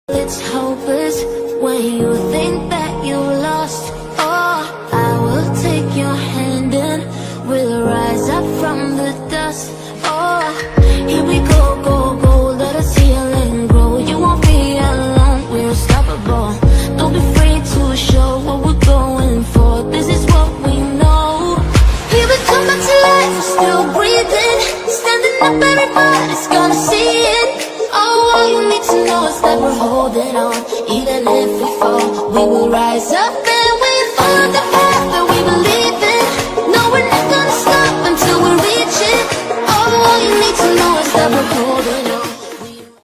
It's hopeless when you think that you lost. Oh, I will take your hand and we'll rise up from the dust. Oh, here we go, go, go, let us heal and grow. You won't be alone, we're unstoppable. Don't be afraid to show what we're going for. This is what we know. Here we come back to life, we're still breathing. Standing up, everybody's gonna see it. Oh, all you need to know is that we're holding on. Even if we fall, we will rise up and